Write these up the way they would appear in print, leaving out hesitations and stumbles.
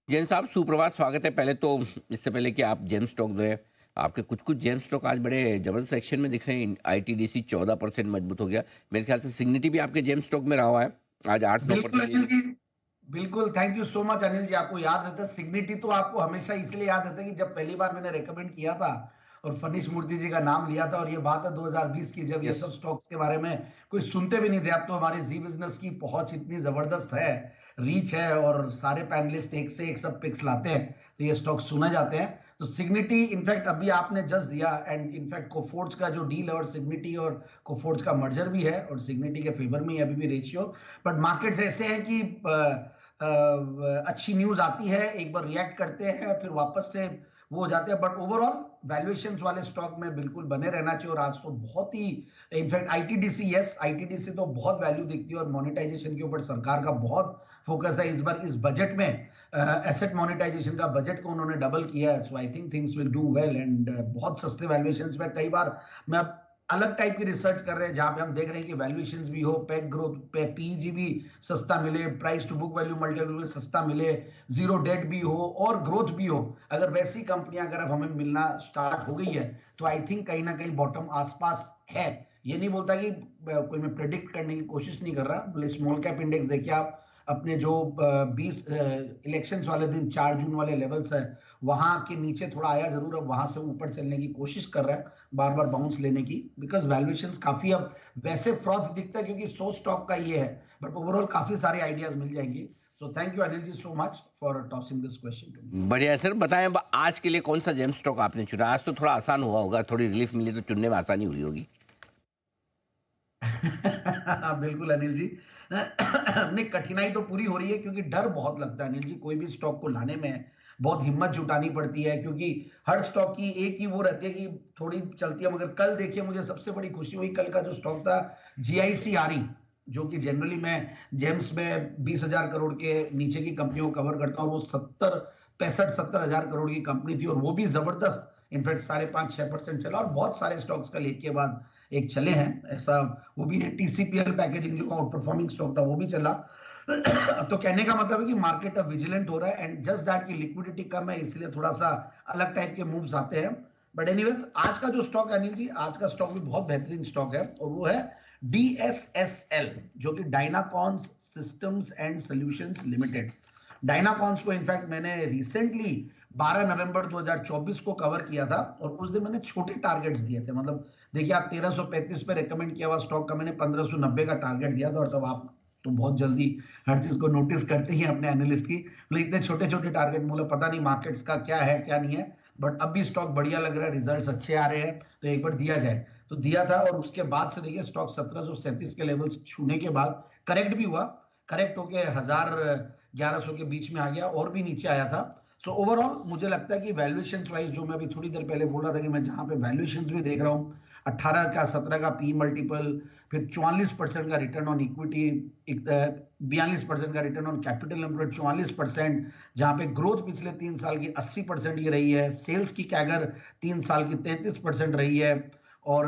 जैन साहब सुप्रभात, स्वागत है। पहले तो इससे पहले कि आप जेम स्टॉक जो है, आपके कुछ कुछ जेम स्टॉक आज बड़े जबरदस्त सेक्शन में दिख रहे हैं। आईटीडीसी 14% मजबूत हो गया। मेरे ख्याल से सिग्निटी भी आपके जेम स्टॉक में रहा हुआ है, आज आठ नौ बिल्कुल परसेंट ये अनिल भी। जी। बिल्कुल, thank you so much Anil ji. आपको याद रहता है सिग्निटी, तो आपको हमेशा इसलिए याद रहता है कि जब पहली बार मैंने रेकमेंड किया था और फनीश मूर्ति जी का नाम लिया था, और ये बात है 2020 की, जब ये यस। सब स्टॉक्स के बारे में कोई सुनते भी नहीं थे। अब तो हमारे जी बिजनेस की पहुंच इतनी जबरदस्त है, रीच है, और सारे पैनलिस्ट एक से एक सब पिक्स लाते हैं, तो ये स्टॉक सुने जाते हैं। तो सिग्निटी इनफैक्ट अभी आपने जस्ट दिया, एंड इनफैक्ट कोफोर्ज का जो डील है और सिग्निटी और कोफोर्ज का मर्जर भी है, और सिग्निटी के फेवर में ही अभी भी रेशियो। बट मार्केट्स ऐसे हैं कि अच्छी न्यूज आती है, एक बार रिएक्ट करते हैं, फिर वापस से वो हो जाते हैं। बट ओवरऑल वैल्यूएशंस वाले स्टॉक में बिल्कुल बने रहना चाहिए। और आज तो बहुत ही, इनफैक्ट आईटीडीसी, यस आईटीडीसी तो बहुत वैल्यू दिखती है, और मोनेटाइजेशन के ऊपर सरकार का बहुत फोकस है इस बार। इस बजट में एसेट मोनेटाइजेशन का बजट को उन्होंने डबल किया है। So I think things will do well, and बहुत सस्ते वैल्यूएशंस में। कई बार मैं अलग टाइप की रिसर्च कर रहे हैं, जहां पे हम देख रहे हैं कि वैल्यूएशंस भी हो, पेग ग्रोथ पे पीजी भी सस्ता मिले, price to book value multiple सस्ता मिले, जीरो डेट भी हो और ग्रोथ भी हो। अगर वैसी कंपनियां अगर अब हमें मिलना स्टार्ट हो गई है, तो आई थिंक कहीं ना कहीं बॉटम आसपास है। ये नहीं बोलता कि कोई मैं प्रेडिक्ट करने की कोशिश नहीं कर रहा। स्मॉल कैप इंडेक्स देखिए आप, अपने जो 20 इलेक्शंस वाले दिन 4 जून वाले लेवल्स है, वहां के नीचे थोड़ा आया जरूर, अब वहां से ऊपर चलने की कोशिश कर रहा है, बार बार बाउंस लेने की, बिकॉज वैल्यूएशंस काफी अब वैसे फ्रॉथ दिखता है क्योंकि 100 स्टॉक का ये है। बट ओवरऑल काफी सारे आइडियाज मिल जाएंगे। So thank you Anil ji so much for tossing this question to me. बढ़िया है सर। बताएं अब आज के लिए कौन सा जेम स्टॉक आपने चुना? आज तो थोड़ा आसान हुआ होगा, थोड़ी रिलीफ मिली तो चुनने में आसानी हुई होगी। बिल्कुल अनिल जी। नहीं, कठिनाई तो पूरी हो रही है, क्योंकि डर बहुत लगता है अनिल जी, कोई भी स्टॉक को लाने में बहुत हिम्मत जुटानी पड़ती है, क्योंकि हर स्टॉक की एक ही वो रहती है कि थोड़ी चलती है। मगर कल देखिए, मुझे सबसे बड़ी खुशी हुई, कल का जो स्टॉक था जीआईसीआरई, जो कि जनरली मैं जेम्स में 20,000 करोड़ के नीचे की कंपनियों को कवर करता हूँ, वो 70 65 70 हजार करोड़ की कंपनी थी, और वो भी जबरदस्त, इनफैक्ट 5.5 6% चला, और बहुत सारे स्टॉक्स का लेके बाद एक चले हैं ऐसा। वो भी टीसीपीएल पैकेजिंग जो आउट परफॉर्मिंग स्टॉक था, वो भी चला। तो कहने का मतलब है कि मार्केट अब विजिलेंट हो रहा है, एंड जस्ट दैट की लिक्विडिटी कम है, इसलिए थोड़ा सा अलग टाइप के मूव्स आते हैं। बट एनीवेज, आज का जो स्टॉक है अनिल जी, आज का स्टॉक भी बहुत बेहतरीन स्टॉक है, और वो है डीएसएसएल, जो कि डायनाकॉन्स सिस्टम्स एंड सॉल्यूशंस लिमिटेड। डायनाकॉन्स को इनफैक्ट मैंने रिसेंटली 12 नवंबर 2024 को कवर किया था, और उस दिन मैंने छोटे टारगेट्स दिए थे। मतलब देखिए, आप 1335 पे रेकमेंड किया हुआ स्टॉक का मैंने 1590 का टारगेट दिया था, और तब आप तो बहुत जल्दी हर चीज को नोटिस करते ही अपने एनालिस्ट की, मतलब इतने छोटे छोटे टारगेट, मतलब पता नहीं मार्केट्स का क्या है क्या नहीं है। बट अब भी स्टॉक बढ़िया लग रहा है, रिजल्ट्स अच्छे आ रहे हैं, तो एक बार दिया जाए। तो दिया था, और उसके बाद से देखिए स्टॉक 1737 के लेवल्स छूने के बाद करेक्ट भी हुआ, करेक्ट होके 1000 1100 के बीच में आ गया, और भी नीचे आया था। सो ओवरऑल मुझे लगता है कि वैल्यूएशन वाइज, जो मैं अभी थोड़ी देर पहले बोल रहा था कि मैं जहां पे वैल्यूएशन भी देख रहा हूँ, 18 का 17 का पी मल्टीपल, फिर 44% का रिटर्न ऑन इक्विटी, 42% का रिटर्न ऑन कैपिटल एम्प्लॉयड, 44%, जहां पे ग्रोथ पिछले 3 साल की 80% की रही है, सेल्स की कैगर 3 साल की 33% रही है, और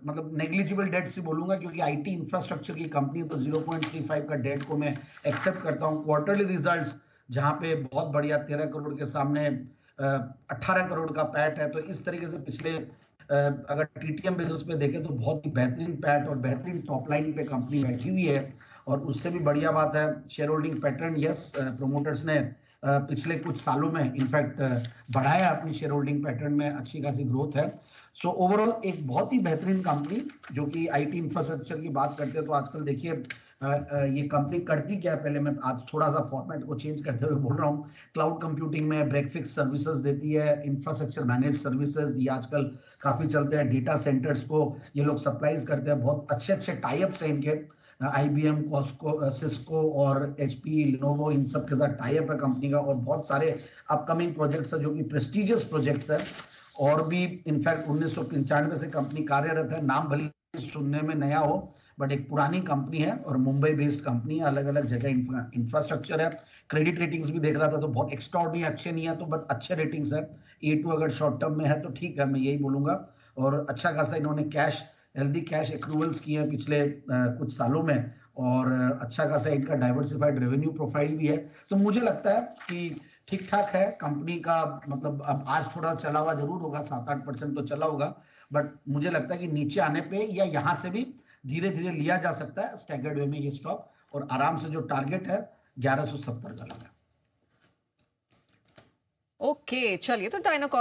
मतलब नेग्लिजिबल डेट से बोलूंगा, क्योंकि आईटी इंफ्रास्ट्रक्चर की कंपनी, तो 0.35 का डेट को मैं एक्सेप्ट करता हूं। क्वार्टरली रिजल्ट्स जहां पे बहुत बढ़िया, 13 करोड़ के सामने 18 करोड़ का पैट है। तो इस तरीके से पिछले अगर टीटीएम बिजनेस पे देखें, तो बहुत ही बेहतरीन पैट और बेहतरीन टॉप लाइन पे कंपनी बैठी हुई है। और उससे भी बढ़िया बात है, share holding pattern, yes promoters ने पिछले कुछ सालों में इनफैक्ट बढ़ाया अपनी शेयर होल्डिंग पैटर्न में, अच्छी खासी ग्रोथ है। सो ओवरऑल एक बहुत ही बेहतरीन कंपनी, जो कि आईटी इंफ्रास्ट्रक्चर की बात करते हैं, तो आजकल देखिए ये कंपनी करती क्या है, पहले मैं आज थोड़ा सा फॉर्मेट को चेंज करते हुए बोल रहा हूँ। क्लाउड कंप्यूटिंग में ब्रेक फिक्स सर्विसेज देती है, इंफ्रास्ट्रक्चर मैनेज सर्विसेज, ये आजकल काफी चलते हैं। डेटा सेंटर्स को ये लोग सप्लाईज करते हैं, बहुत अच्छे अच्छे टाइप्स हैं इनके, आईबीएम, कॉस्को, सिस्को और एचपी, लिनोवो, इन सब के साथ टाइप है कंपनी का, और बहुत सारे अपकमिंग प्रोजेक्ट्स है, जो कि प्रेस्टिजियस प्रोजेक्ट्स है। और भी इनफैक्ट 1995 से कंपनी कार्यरत है, नाम भले सुनने में नया हो, बट एक पुरानी कंपनी है, और मुंबई बेस्ड कंपनी है, अलग अलग जगह इंफ्रास्ट्रक्चर है। क्रेडिट रेटिंग्स भी देख रहा था, तो बहुत एक्स्ट्राऑर्डिनरी अच्छे नहीं है, तो बट अच्छे रेटिंग्स है। A2 अगर शॉर्ट टर्म में है तो ठीक है, मैं यही बोलूंगा। और अच्छा खासा इन्होंने कैश, हेल्दी कैश एक्रूवल्स किए हैं पिछले कुछ सालों में, और अच्छा खासा इनका डाइवर्सिफाइड रेवेन्यू प्रोफाइल भी है। तो मुझे लगता है कि ठीक ठाक है कंपनी का। मतलब अब आज थोड़ा चला हुआ जरूर होगा, 7-8% तो चला होगा, बट मुझे लगता है कि नीचे आने पे या यहाँ से भी धीरे धीरे लिया जा सकता है स्टैगर्ड वे में ये स्टॉक, और आराम से जो टारगेट है 1170 का लगा। ओके, चलिए तो डायनाकॉन